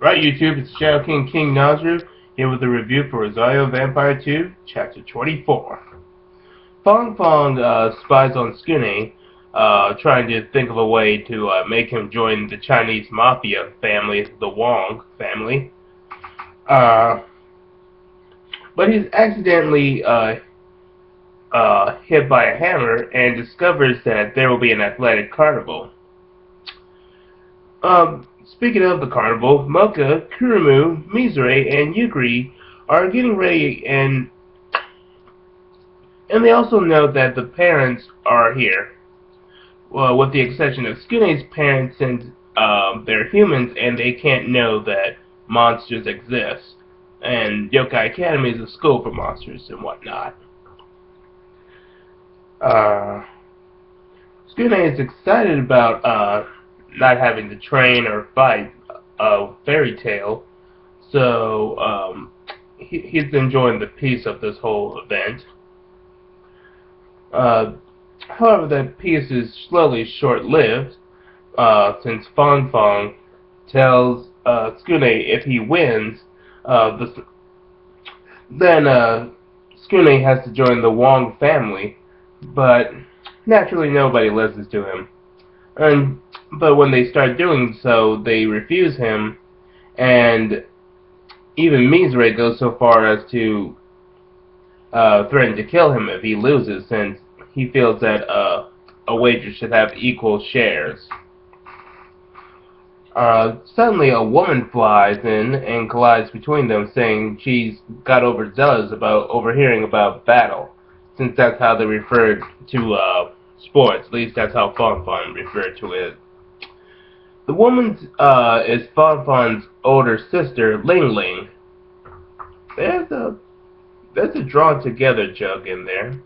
Right, YouTube, it's Shadow King Nazru here with a review for Rosario Vampire 2, Chapter 24. Fong Fong spies on Skune, trying to think of a way to make him join the Chinese mafia family, the Wong family. Uh, but he's accidentally hit by a hammer and discovers that there will be an athletic carnival. Speaking of the carnival, Mocha, Kurumu, Mizure, and Yukri are getting ready, and they also know that the parents are here. Well, with the exception of Skune's parents, since they're humans and they can't know that monsters exist. And Yokai Academy is a school for monsters and whatnot. Skune is excited about not having to train or fight a fairy tale, so he's enjoying the peace of this whole event. However, that peace is slowly short-lived, since Fong Fong tells Skune if he wins, then Skune has to join the Wong family, but naturally nobody listens to him. But when they start doing so, they refuse him, and even Mizure goes so far as to threaten to kill him if he loses, since he feels that a wager should have equal shares. Suddenly, a woman flies in and collides between them, saying she's got overzealous about overhearing about battle, since that's how they refer to sports. At least that's how Fong Fong referred to it. The woman is Fong Fong's older sister, Ling Ling. There's a drawn together joke in there.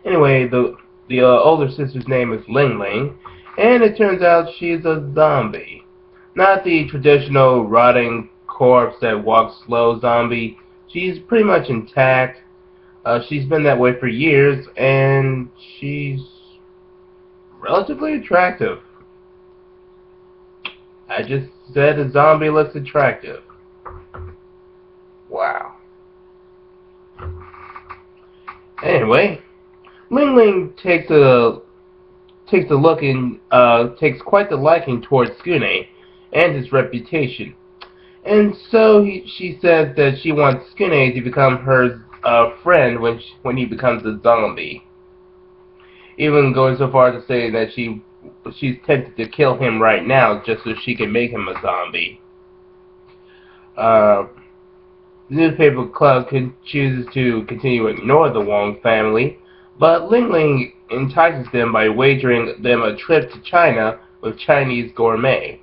Anyway, the older sister's name is Ling Ling, and it turns out she's a zombie. Not the traditional rotting corpse that walks slow zombie. She's pretty much intact. She's been that way for years, and she's relatively attractive. I just said a zombie looks attractive. Wow. Anyway, Ling Ling takes a look and takes quite the liking towards Skune and his reputation, and so she says that she wants Skune to become her friend when he becomes a zombie. Even going so far to say that she's tempted to kill him right now just so she can make him a zombie. The newspaper club chooses to continue to ignore the Wong family, but Ling Ling entices them by wagering them a trip to China with Chinese gourmet.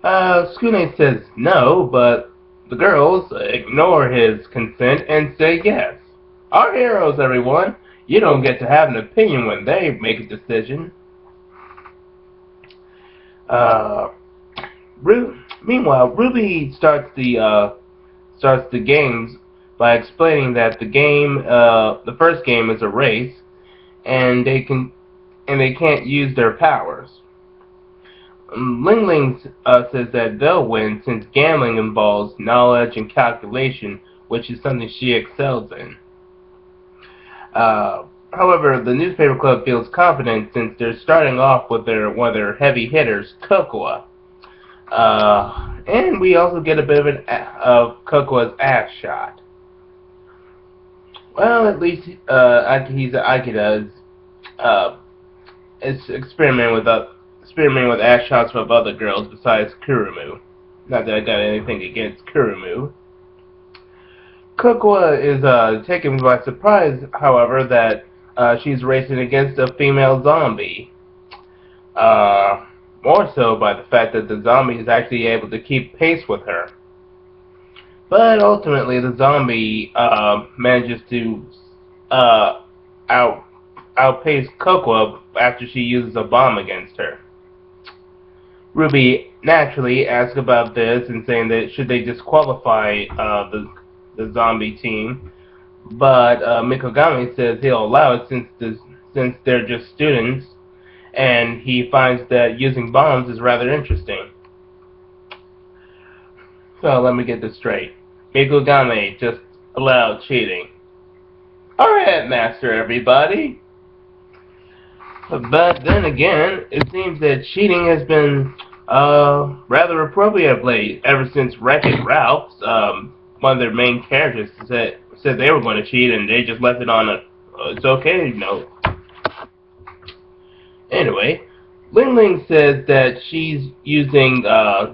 Skune says no, but the girls ignore his consent and say yes. Our heroes, everyone. You don't get to have an opinion when they make a decision. Meanwhile, Ruby starts the games by explaining that the first game is a race, and they can't use their powers. Ling Ling says that they'll win since gambling involves knowledge and calculation, which is something she excels in. However, the newspaper club feels confident since they're starting off with one of their heavy hitters, Cocoa. And we also get a bit of Cocoa's ass shot. Well, at least Akita is experimenting with ass shots from other girls besides Kurumu. Not that I got anything against Kurumu. Cocoa is taken by surprise, however, that she's racing against a female zombie. More so by the fact that the zombie is actually able to keep pace with her. But ultimately, the zombie manages to outpace Cocoa after she uses a bomb against her. Ruby naturally asks about this and saying that should they disqualify the zombie team, but Mikogami says he'll allow it since they're just students, and he finds that using bombs is rather interesting. So let me get this straight. Mikogame just allowed cheating. Alright, Master, everybody. But then again, it seems that cheating has been rather appropriate of late, ever since Wreck-It Ralph's, one of their main characters said they were going to cheat and they just left it on a it's okay note. Anyway, Ling Ling says that she's using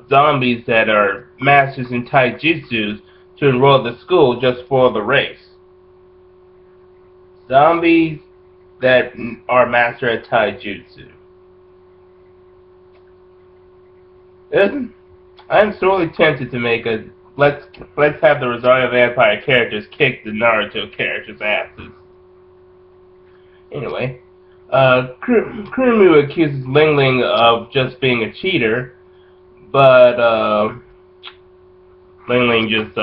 zombies that are masters in taijutsu to enroll at the school just for the race. Zombies that are master at taijutsu. I'm sorely tempted to make a let's have the Rosario vampire characters kick the Naruto characters' asses. Anyway, Kurumu accuses Ling Ling of just being a cheater, but Ling Ling just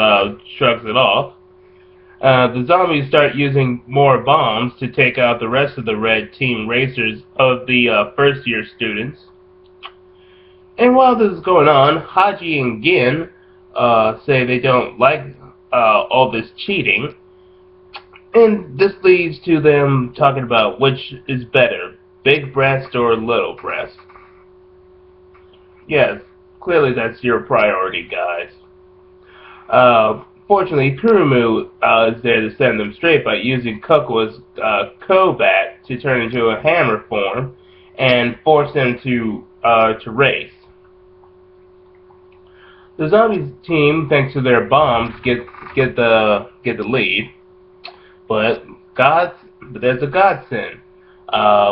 shrugs it off. The zombies start using more bombs to take out the rest of the red team racers of the first year students. And while this is going on, Haji and Gin say they don't like all this cheating. And this leads to them talking about which is better, big breast or little breast. Yes, clearly that's your priority, guys. Fortunately, Kurumu is there to set them straight by using Kokoa's Kobat to turn into a hammer form and force him to race. The zombies team, thanks to their bombs, get the lead, but there's a godsend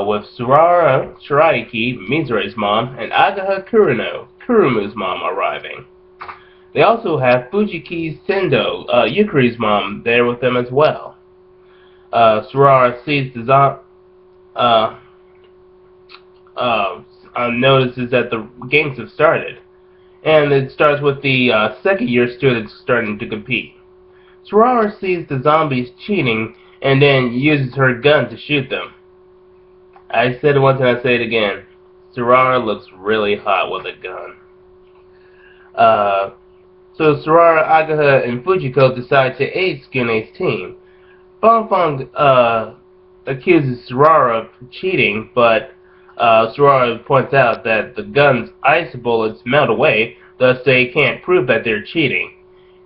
with Surara Shiraiki, Mizure's mom, and Agaha Kurumu's mom, arriving. They also have Fujiki Sendo, Yukari's mom, there with them as well. Surara sees the notices that the games have started, and it starts with the second year students starting to compete. Surara sees the zombies cheating and then uses her gun to shoot them. I said it once and I say it again. Surara looks really hot with a gun. So Surara, Agaha, and Fujiko decide to aid Tsukune's team. Fangfang accuses Surara of cheating, but Surara points out that the gun's ice bullets melt away, thus they can't prove that they're cheating.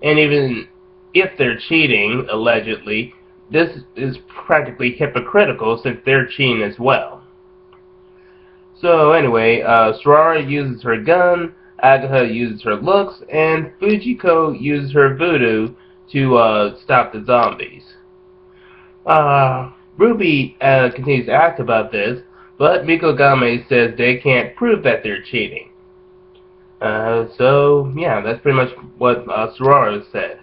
And even if they're cheating, allegedly, this is practically hypocritical since they're cheating as well. So anyway, Surara uses her gun, Agaha uses her looks, and Fujiko uses her voodoo to stop the zombies. Ruby continues to ask about this, but Mikogame says they can't prove that they're cheating. So yeah, that's pretty much what Surara said.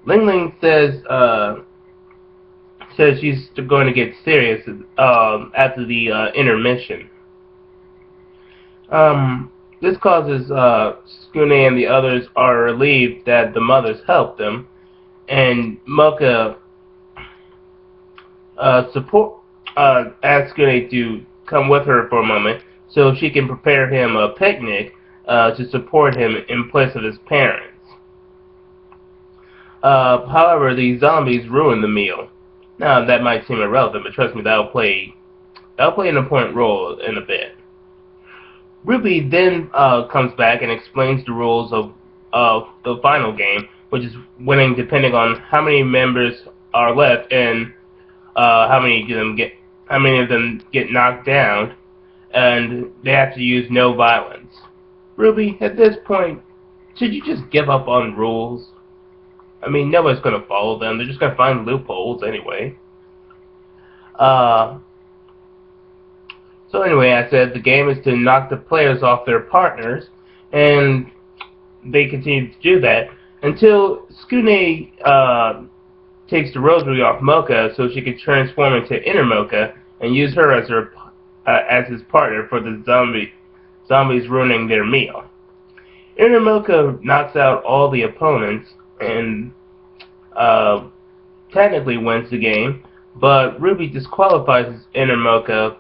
Ling Ling says she's going to get serious after the intermission. This causes Tsukune and the others are relieved that the mothers helped them, and Mocha asks Tsukune to come with her for a moment so she can prepare him a picnic to support him in place of his parents. However, these zombies ruin the meal. Now, that might seem irrelevant, but trust me, that'll play an important role in a bit. Ruby then comes back and explains the rules of the final game, which is winning depending on how many members are left and how many of them get knocked down, and they have to use no violence. Ruby, at this point, should you just give up on rules? I mean, nobody's going to follow them. They're just going to find loopholes anyway. So anyway, I said the game is to knock the players off their partners, and they continue to do that until Tsukune takes the rosary off Mocha so she can transform into Inner Mocha and use her as his partner for the zombies ruining their meal. Inner Mocha knocks out all the opponents and technically wins the game, but Ruby disqualifies Inner Mocha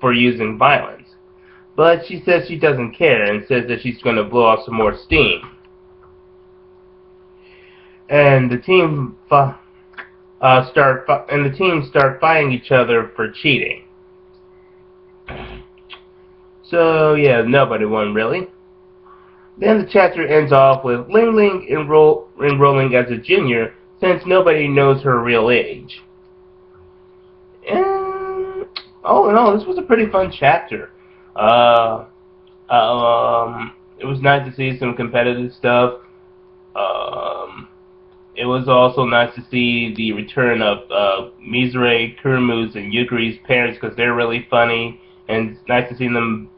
for using violence. But she says she doesn't care and says that she's going to blow off some more steam. and the team start fighting each other for cheating. So yeah, nobody won really. Then the chapter ends off with Ling Ling enrolling as a junior since nobody knows her real age. And all in all, this was a pretty fun chapter. Uh, it was nice to see some competitive stuff. Um, it was also nice to see the return of Mizure, Kurumu's, and Yukari's parents because they're really funny, and it's nice to see them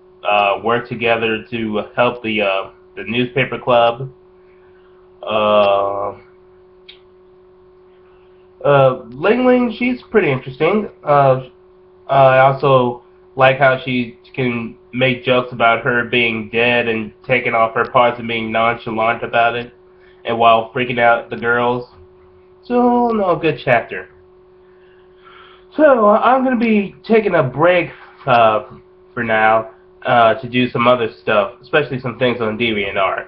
work together to help the newspaper club. Uh, Ling Ling, she's pretty interesting. I also like how she can make jokes about her being dead and taking off her parts and being nonchalant about it, and while freaking out the girls. So, no, good chapter. So, I'm going to be taking a break for now to do some other stuff, especially some things on DeviantArt.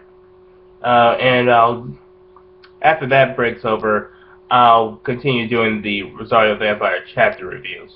And after that break's over, I'll continue doing the Rosario Vampire chapter reviews.